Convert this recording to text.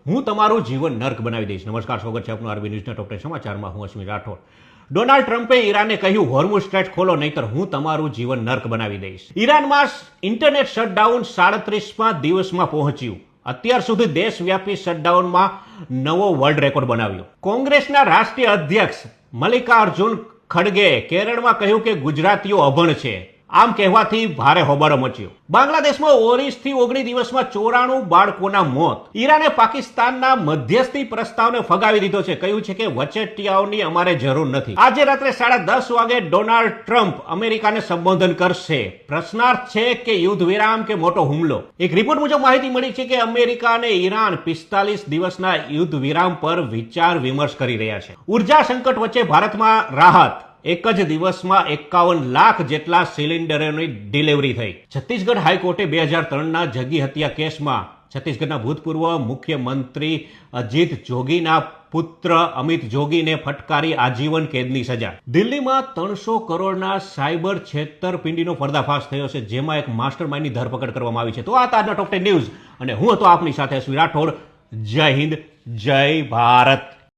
હું તમારું જીવન નર્ક બનાવી દઈશ. નમસ્કાર, સ્વાગત છે આપનું આરબી ન્યૂઝના ટોપ 10 સમાચારમાં. હું અશ્વિન રાઠોડ. ડોનાલ્ડ ટ્રમ્પે ઈરાને કહ્યું, હોર્મુઝ સ્ટ્રેટ ખોલો નહીતર હું તમારું જીવન નર્ક બનાવી દઈશ. ઈરાનમાં ઇન્ટરનેટ શટડાઉન 37મા દિવસમાં પહોંચ્યું. અત્યાર સુધી દેશવ્યાપી શટડાઉનમાં નવો વર્લ્ડ રેકોર્ડ બનાવ્યો. કોંગ્રેસના રાષ્ટ્રીય અધ્યક્ષ મલ્લિકાર્જુન ખડગેએ કેરળમાં કહ્યું કે ગુજરાતીઓ અભણ છે. આમ કહેવાથી ભારે હોબાળો મચ્યો. બાંગ્લાદેશમાં 19 દિવસમાં 94 બાળકોના મોત. ઈરાને પાકિસ્તાનના મધ્યસ્થી પ્રસ્તાવને ફગાવી દીધો છે. કહ્યું છે કે વચેટિયાઓની અમારે જરૂર નથી. આજે રાત્રે 10:30 વાગે ડોનાલ્ડ ટ્રમ્પ અમેરિકાને સંબોધન કરશે. પ્રશ્નાર્થ છે કે યુદ્ધ વિરામ કે મોટો હુમલો. એક રિપોર્ટ મુજબ માહિતી મળી છે કે અમેરિકા અને ઈરાન 45 દિવસના યુદ્ધ વિરામ પર વિચાર વિમર્શ કરી રહ્યા છે. ઉર્જા સંકટ વચ્ચે ભારતમાં રાહત. એક જ દિવસમાં 51 લાખ જેટલા સિલિન્ડરોની ડિલિવરી થઈ. છત્તીસગઢ હાઈકોર્ટે 2003ના જગ્ગી હત્યા કેસમાં છત્તીસગઢના ભૂતપૂર્વ મુખ્યમંત્રી અજીત જોગીના પુત્ર અમિત જોગીને ફટકારી આજીવન કેદની સજા. દિલ્હીમાં 300 કરોડના સાયબર છેતરપિંડીનો પર્દાફાશ થયો છે, જેમાં એક માસ્ટરમાઇન્ડની ધરપકડ કરવામાં આવી છે. તો આ તાજના ટોપ 10 ન્યૂઝ અને હું હતો આપની સાથે અશ્વિન રાઠોડ. જય હિન્દ, જય ભારત.